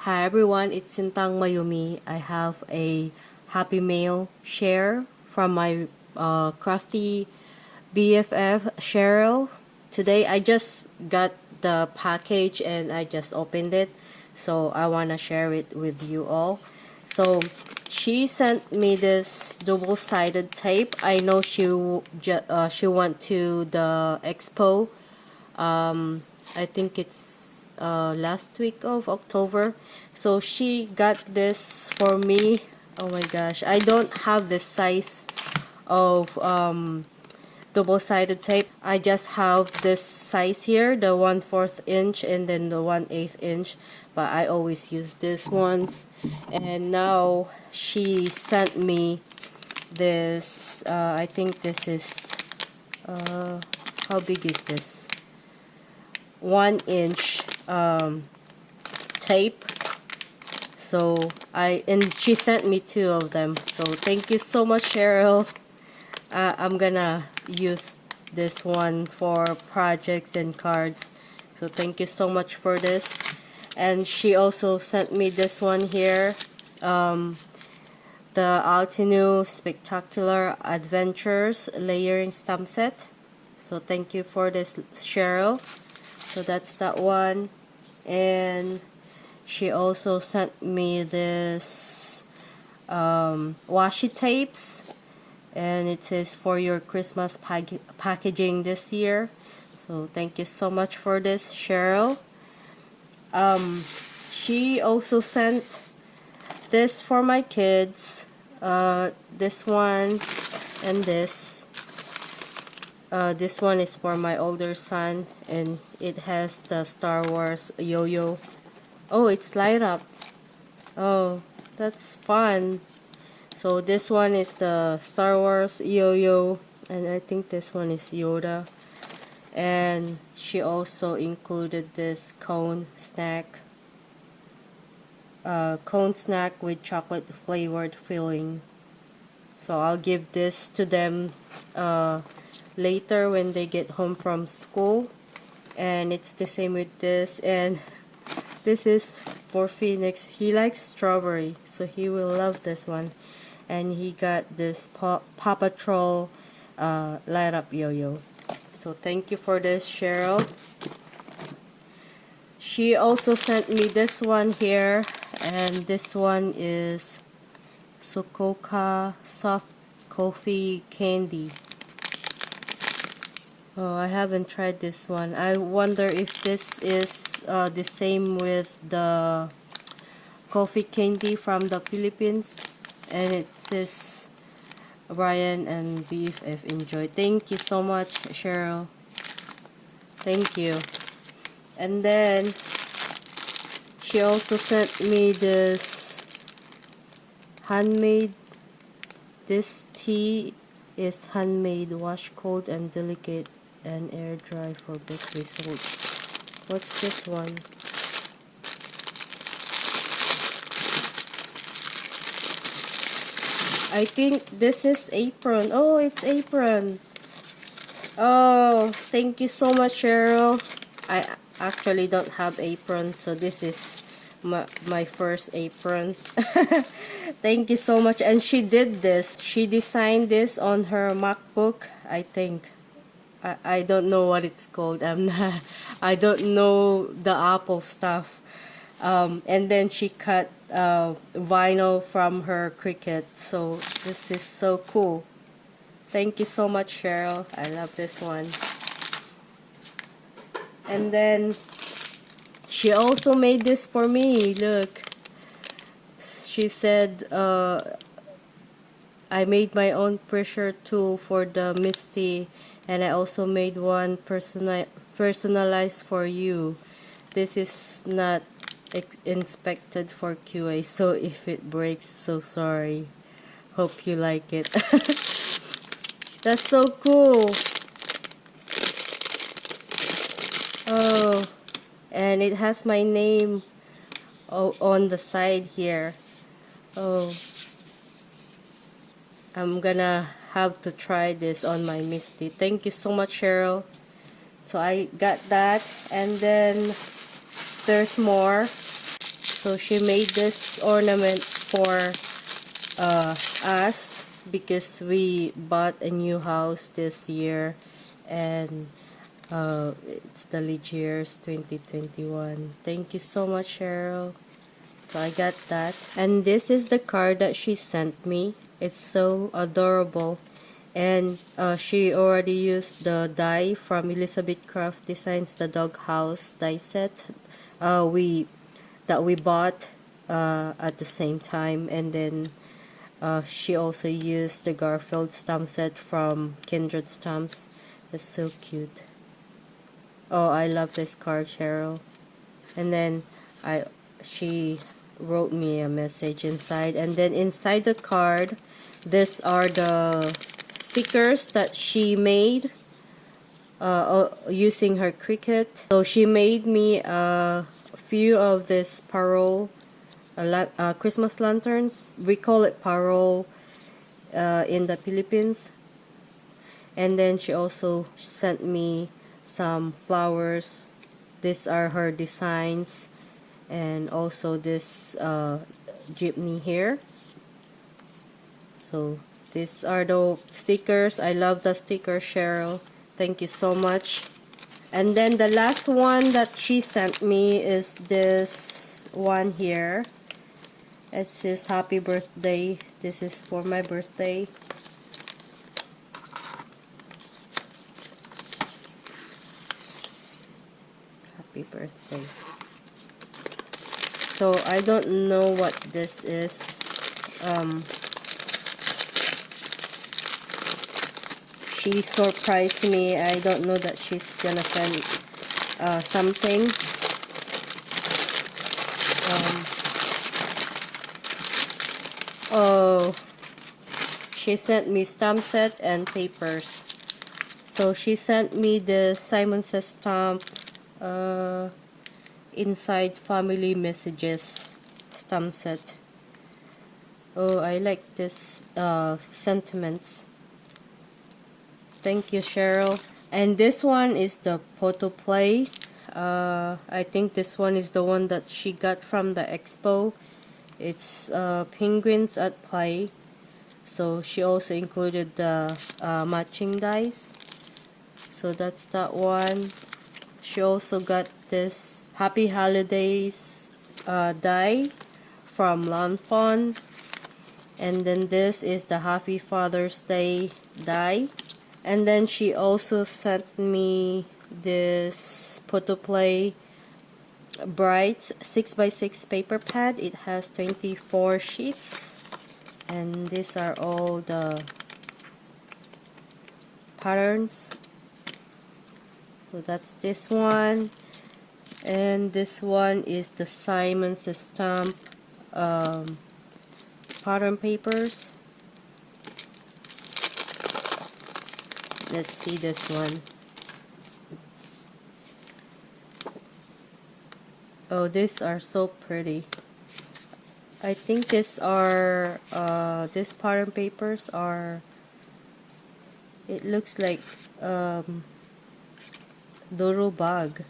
Hi everyone, it's Sintang Mayumi. I have a Happy Mail share from my Crafty BFF Cherryl. Today I just got the package and I just opened it, so I want to share it with you all. So she sent me this double-sided tape. I know she went to the expo. I think it's last week of October. So she got this for me. Oh my gosh, I don't have the size of double-sided tape. I just have this size here, the 1/4 inch and then the 1/8 inch, but I always use this ones. And now she sent me this, I think this is, how big is this? 1 inch tape. So and she sent me 2 of them. So thank you so much, Cherryl. I'm gonna use this one for projects and cards. So thank you so much for this. And she also sent me this one here, the Altenew Spectacular Adventures Layering Stamp Set. So thank you for this, Cherryl. So that's that one. And she also sent me this washi tapes, and it says for your Christmas packaging this year. So thank you so much for this, Cherryl. She also sent this for my kids, this one and this. This one is for my older son, and it has the Star Wars yo-yo. Oh, it's light up. Oh, that's fun. So this one is the Star Wars yo-yo, and I think this one is Yoda. And she also included this cone snack with chocolate flavored filling. So I'll give this to them later when they get home from school. And it's the same with this, and this is for Phoenix. He likes strawberry, so he will love this one. And he got this Paw Patrol light up yo-yo. So thank you for this, Cherryl. She also sent me this one here, and this one is Sokoka Soft Coffee Candy. Oh, I haven't tried this one. I wonder if this is the same with the coffee candy from the Philippines. And it says Brian and BFF enjoy. Thank you so much, Cherryl. Thank you. And then she also sent me this handmade. This tea is handmade, wash cold and delicate, and air dry for best results. What's this one? I think this is Apron. Oh, it's Apron. Oh, thank you so much, Cherryl. I actually don't have Apron, so this is my first Apron. Thank you so much. And she did this. She designed this on her MacBook, I think. I don't know what it's called. I don't know the Apple stuff. And then she cut vinyl from her Cricut. So this is so cool. Thank you so much, Cherryl. I love this one. And then she also made this for me. Look. She said, I made my own pressure tool for the Misti, and I also made one personalized for you. This is not inspected for QA, so if it breaks, so sorry. Hope you like it. That's so cool. Oh, and it has my name on the side here. Oh, I'm gonna have to try this on my Misti. Thank you so much, Cherryl. So I got that, and then there's more. So she made this ornament for us because we bought a new house this year, and it's the leap years 2021. Thank you so much, Cheryl. So I got that, and this is the card that she sent me. It's so adorable, and she already used the die from Elizabeth Craft Designs, the dog house die set we bought at the same time, and then she also used the Garfield stamp set from Kindred Stamps. It's so cute. Oh, I love this card, Cheryl. And then she wrote me a message inside, and then inside the card, these are the stickers that she made using her Cricut. So she made me a few of this parole Christmas lanterns. We call it parole in the Philippines. And then she also sent me some flowers. These are her designs, and also this jeepney here. So these are the stickers. I love the stickers, Cheryl. Thank you so much. And then the last one that she sent me is this one here. It says happy birthday. This is for my birthday. Happy birthday. So I don't know what this is. She surprised me. I don't know that she's gonna send something. Oh, she sent me stamp set and papers. So she sent me the Simon Says stamp inside family messages stamp set. Oh, I like this sentiments. Thank you, Cheryl. And this one is the photo play. I think this one is the one that she got from the expo. It's penguins at play. So she also included the matching dice. So that's that one. She also got this Happy Holidays die from Lanfon. And then this is the Happy Father's Day die. And then she also sent me this photo play Bright 6x6 paper pad. It has 24 sheets, and these are all the patterns. So that's this one, and this one is the Simon's stamp pattern papers. Let's see this one. Oh, these are so pretty. I think these are these pattern papers are, it looks like Doro bag.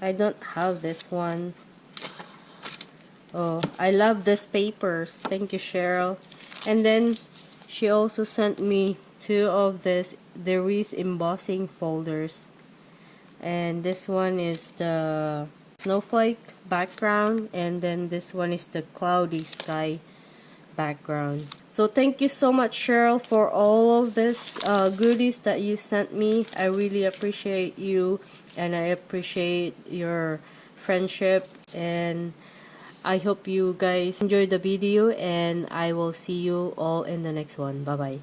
I don't have this one. Oh, I love these papers. Thank you, Cheryl. And then she also sent me two of this Deri's embossing folders. And this one is the snowflake background, and then this one is the cloudy sky background. So thank you so much, Cheryl, for all of this goodies that you sent me. I really appreciate you, and I appreciate your friendship, and I hope you guys enjoyed the video, and I will see you all in the next one. Bye bye.